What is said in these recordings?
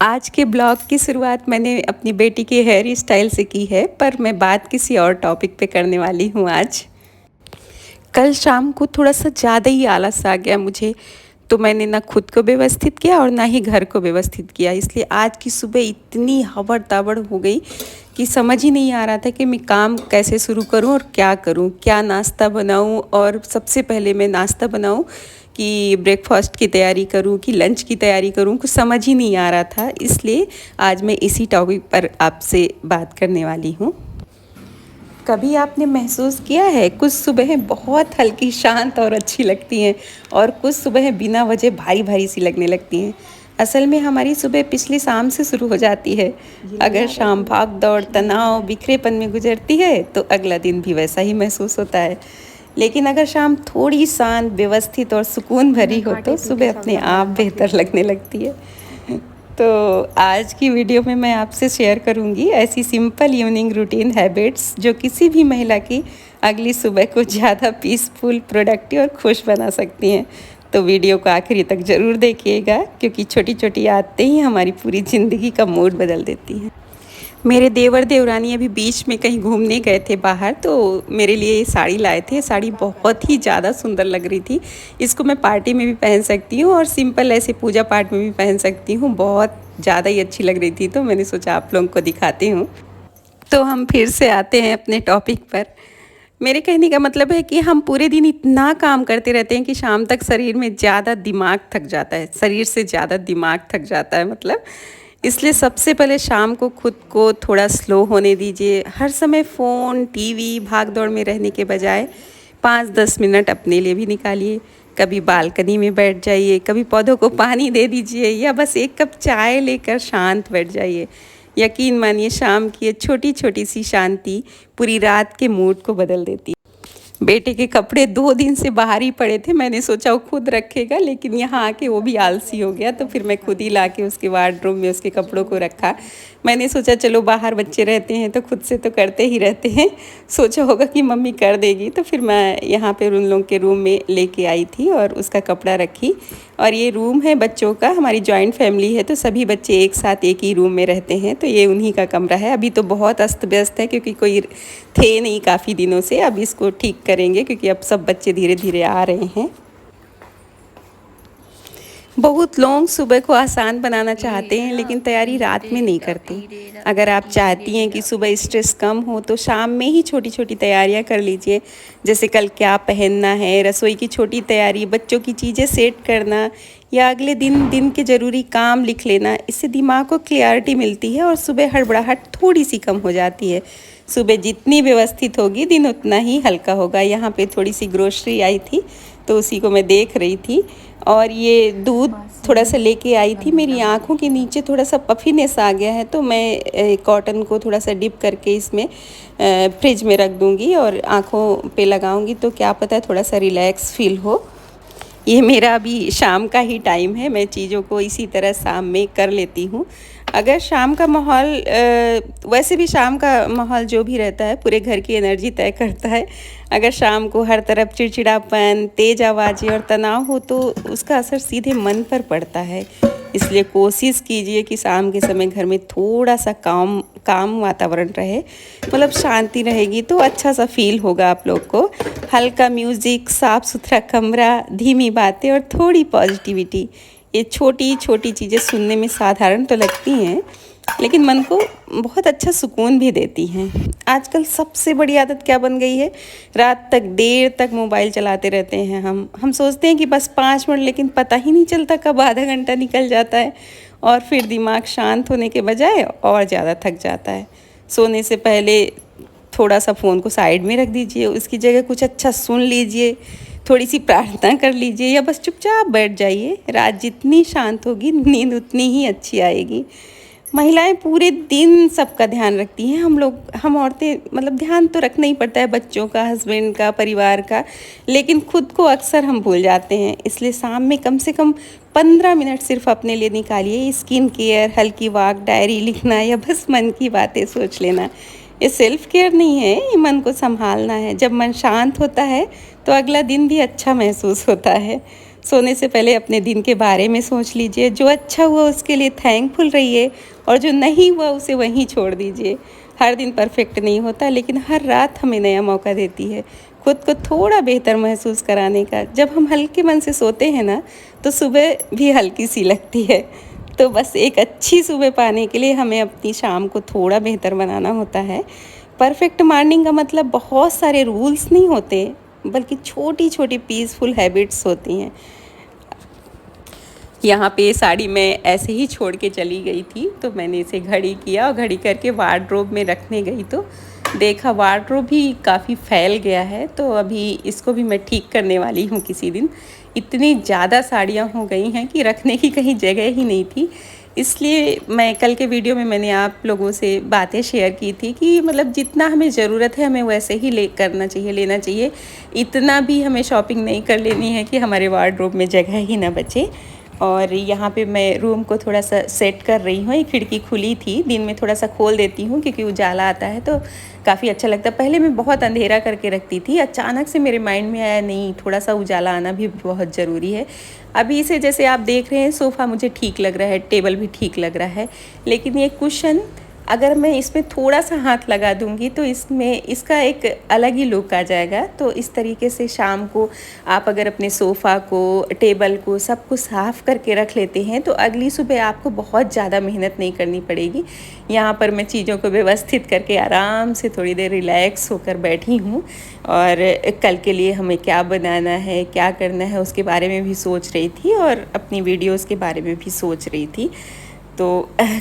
आज के ब्लॉग की शुरुआत मैंने अपनी बेटी के हेयर स्टाइल से की है, पर मैं बात किसी और टॉपिक पे करने वाली हूँ आज। कल शाम को थोड़ा-सा ज़्यादा ही आलस आ गया मुझे, तो मैंने ना खुद को व्यवस्थित किया और ना ही घर को व्यवस्थित किया। इसलिए आज की सुबह इतनी हबड़-तबड़ हो गई कि समझ ही नहीं आ रहा था कि मैं काम कैसे शुरू करूँ और क्या करूँ? क्या नाश्ता बनाऊँ? और सबसे पहले मैं नाश्ता बनाऊँ कि ब्रेकफ़ास्ट की तैयारी करूँ कि लंच की तैयारी करूँ? कुछ समझ ही नहीं आ रहा था। इसलिए आज मैं इसी टॉपिक पर आपसे बात करने वाली हूँ। कभी आपने महसूस किया है कुछ सुबहें बहुत हल्की, शांत और अच्छी लगती हैं और कुछ सुबहें बिना वजह भारी-भारी सी लगने लगती हैं। असल में हमारी सुबह पिछली शाम से शुरू हो जाती है। अगर शाम भाग-दौड़, तनाव, बिखरेपन में गुजरती है तो अगला दिन भी वैसा ही महसूस होता है। लेकिन अगर शाम थोड़ी शांत, व्यवस्थित और सुकून भरी हो तो सुबह अपने आप बेहतर लगने लगती है। तो आज की वीडियो में मैं आपसे शेयर करूंगी ऐसी सिंपल इवनिंग रूटीन हैबिट्स जो किसी भी महिला की अगली सुबह को ज़्यादा पीसफुल, प्रोडक्टिव और खुश बना सकती हैं। तो वीडियो को आखिरी तक ज़रूर देखिएगा क्योंकि छोटी-छोटी आदतें ही हमारी पूरी ज़िंदगी का मूड बदल देती हैं। मेरे देवर देवरानी अभी बीच में कहीं घूमने गए थे बाहर, तो मेरे लिए ये साड़ी लाए थे। साड़ी बहुत ही ज़्यादा सुंदर लग रही थी। इसको मैं पार्टी में भी पहन सकती हूँ और सिंपल ऐसे पूजा पाठ में भी पहन सकती हूँ। बहुत ज़्यादा ही अच्छी लग रही थी, तो मैंने सोचा आप लोगों को दिखाती हूँ। तो हम फिर से आते हैं अपने टॉपिक पर। मेरे कहने का मतलब है कि हम पूरे दिन इतना काम करते रहते हैं कि शाम तक शरीर में ज़्यादा दिमाग थक जाता है, शरीर से ज़्यादा दिमाग थक जाता है मतलब। इसलिए सबसे पहले शाम को खुद को थोड़ा स्लो होने दीजिए। हर समय फ़ोन, टीवी, भाग-दौड़ में रहने के बजाय 5-10 मिनट अपने लिए भी निकालिए। कभी बालकनी में बैठ जाइए, कभी पौधों को पानी दे दीजिए या बस एक कप चाय लेकर शांत बैठ जाइए। यकीन मानिए शाम की ये छोटी-छोटी सी शांति पूरी रात के मूड को बदल देती है। बेटे के कपड़े 2 दिन से बाहर ही पड़े थे, मैंने सोचा वो खुद रखेगा, लेकिन यहाँ आके वो भी आलसी हो गया, तो फिर मैं खुद ही लाके उसके वार्डरोब में उसके कपड़ों को रखा। मैंने सोचा चलो बाहर बच्चे रहते हैं तो खुद से तो करते ही रहते हैं, सोचा होगा कि मम्मी कर देगी, तो फिर मैं यहाँ पे उन लोगों के रूम में लेके आई थी और उसका कपड़ा रखी। और ये रूम है बच्चों का, हमारी जॉइंट फैमिली है तो सभी बच्चे एक साथ एक ही रूम में रहते हैं, तो ये उन्हीं का कमरा है। अभी तो बहुत अस्त व्यस्त है क्योंकि कोई थे नहीं काफ़ी दिनों से। अब इसको ठीक करेंगे क्योंकि अब सब बच्चे धीरे धीरे आ रहे हैं। बहुत लोग सुबह को आसान बनाना चाहते हैं लेकिन तैयारी रात में नहीं करते। अगर आप चाहती हैं कि सुबह स्ट्रेस कम हो तो शाम में ही छोटी छोटी तैयारियां कर लीजिए। जैसे कल क्या पहनना है, रसोई की छोटी तैयारी, बच्चों की चीज़ें सेट करना या अगले दिन दिन के ज़रूरी काम लिख लेना। इससे दिमाग को क्लियरिटी मिलती है और सुबह हड़बड़ाहट थोड़ी सी कम हो जाती है। सुबह जितनी व्यवस्थित होगी दिन उतना ही हल्का होगा। यहाँ पे थोड़ी सी ग्रोसरी आई थी तो उसी को मैं देख रही थी और ये दूध थोड़ा सा लेके आई थी। मेरी आँखों के नीचे थोड़ा सा पफीनेस आ गया है तो मैं कॉटन को थोड़ा सा डिप करके इसमें फ्रिज में रख दूँगी और आँखों पे लगाऊँगी, तो क्या पता है थोड़ा सा रिलैक्स फील हो। ये मेरा अभी शाम का ही टाइम है, मैं चीज़ों को इसी तरह शाम में कर लेती हूँ। अगर शाम का माहौल वैसे भी शाम का माहौल जो भी रहता है पूरे घर की एनर्जी तय करता है। अगर शाम को हर तरफ चिड़चिड़ापन, तेज़ आवाज़ें और तनाव हो तो उसका असर सीधे मन पर पड़ता है। इसलिए कोशिश कीजिए कि शाम के समय घर में थोड़ा सा काम काम वातावरण रहे, मतलब शांति रहेगी तो अच्छा सा फील होगा आप लोग को। हल्का म्यूज़िक, साफ़ सुथरा कमरा, धीमी बातें और थोड़ी पॉजिटिविटी, ये छोटी छोटी चीज़ें सुनने में साधारण तो लगती हैं लेकिन मन को बहुत अच्छा सुकून भी देती हैं। आजकल सबसे बड़ी आदत क्या बन गई है, रात तक देर तक मोबाइल चलाते रहते हैं। हम सोचते हैं कि बस 5 मिनट, लेकिन पता ही नहीं चलता कब आधा घंटा निकल जाता है और फिर दिमाग शांत होने के बजाय और ज़्यादा थक जाता है। सोने से पहले थोड़ा सा फ़ोन को साइड में रख दीजिए, उसकी जगह कुछ अच्छा सुन लीजिए, थोड़ी सी प्रार्थना कर लीजिए या बस चुपचाप बैठ जाइए। रात जितनी शांत होगी नींद उतनी ही अच्छी आएगी। महिलाएं पूरे दिन सबका ध्यान रखती हैं। हम औरतें मतलब ध्यान तो रखना ही पड़ता है बच्चों का, हस्बैंड का, परिवार का, लेकिन खुद को अक्सर हम भूल जाते हैं। इसलिए शाम में कम से कम 15 मिनट सिर्फ अपने लिए निकालिए। स्किन केयर, हल्की वॉक, डायरी लिखना या बस मन की बातें सोच लेना। ये सेल्फ केयर नहीं है, ये मन को संभालना है। जब मन शांत होता है तो अगला दिन भी अच्छा महसूस होता है। सोने से पहले अपने दिन के बारे में सोच लीजिए, जो अच्छा हुआ उसके लिए थैंकफुल रहिए और जो नहीं हुआ उसे वहीं छोड़ दीजिए। हर दिन परफेक्ट नहीं होता, लेकिन हर रात हमें नया मौका देती है खुद को थोड़ा बेहतर महसूस कराने का। जब हम हल्के मन से सोते हैं ना, तो सुबह भी हल्की सी लगती है। तो बस एक अच्छी सुबह पाने के लिए हमें अपनी शाम को थोड़ा बेहतर बनाना होता है। परफेक्ट मॉर्निंग का मतलब बहुत सारे रूल्स नहीं होते, बल्कि छोटी छोटी पीसफुल हैबिट्स होती हैं। यहाँ पे साड़ी मैं ऐसे ही छोड़ के चली गई थी, तो मैंने इसे घड़ी किया और घड़ी करके वार्डरोब में रखने गई तो देखा वार्डरोब भी काफ़ी फैल गया है। तो अभी इसको भी मैं ठीक करने वाली हूँ किसी दिन। इतनी ज़्यादा साड़ियाँ हो गई हैं कि रखने की कहीं जगह ही नहीं थी। इसलिए मैं कल के वीडियो में मैंने आप लोगों से बातें शेयर की थी कि मतलब जितना हमें ज़रूरत है हमें वैसे ही लेना चाहिए। इतना भी हमें शॉपिंग नहीं कर लेनी है कि हमारे वार्डरोब में जगह ही ना बचे। और यहाँ पे मैं रूम को थोड़ा सा सेट कर रही हूँ। एक खिड़की खुली थी, दिन में थोड़ा सा खोल देती हूँ क्योंकि उजाला आता है तो काफ़ी अच्छा लगता है। पहले मैं बहुत अंधेरा करके रखती थी, अचानक से मेरे माइंड में आया नहीं, थोड़ा सा उजाला आना भी बहुत ज़रूरी है। अभी से जैसे आप देख रहे हैं सोफ़ा मुझे ठीक लग रहा है, टेबल भी ठीक लग रहा है, लेकिन ये कुशन अगर मैं इसमें थोड़ा सा हाथ लगा दूंगी तो इसमें इसका एक अलग ही लुक आ जाएगा। तो इस तरीके से शाम को आप अगर अपने सोफ़ा को, टेबल को, सब कुछ साफ़ करके रख लेते हैं तो अगली सुबह आपको बहुत ज़्यादा मेहनत नहीं करनी पड़ेगी। यहाँ पर मैं चीज़ों को व्यवस्थित करके आराम से थोड़ी देर रिलैक्स होकर बैठी हूँ और कल के लिए हमें क्या बनाना है, क्या करना है, उसके बारे में भी सोच रही थी और अपनी वीडियोज़ के बारे में भी सोच रही थी। तो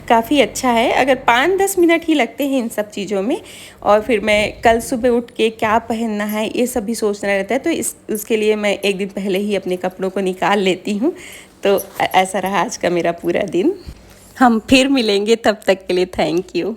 काफ़ी अच्छा है। अगर 5-10 मिनट ही लगते हैं इन सब चीज़ों में, और फिर मैं कल सुबह उठ के क्या पहनना है ये सब भी सोचना रहता है, तो उसके लिए मैं एक दिन पहले ही अपने कपड़ों को निकाल लेती हूँ। तो ऐसा रहा आज का मेरा पूरा दिन। हम फिर मिलेंगे, तब तक के लिए थैंक यू।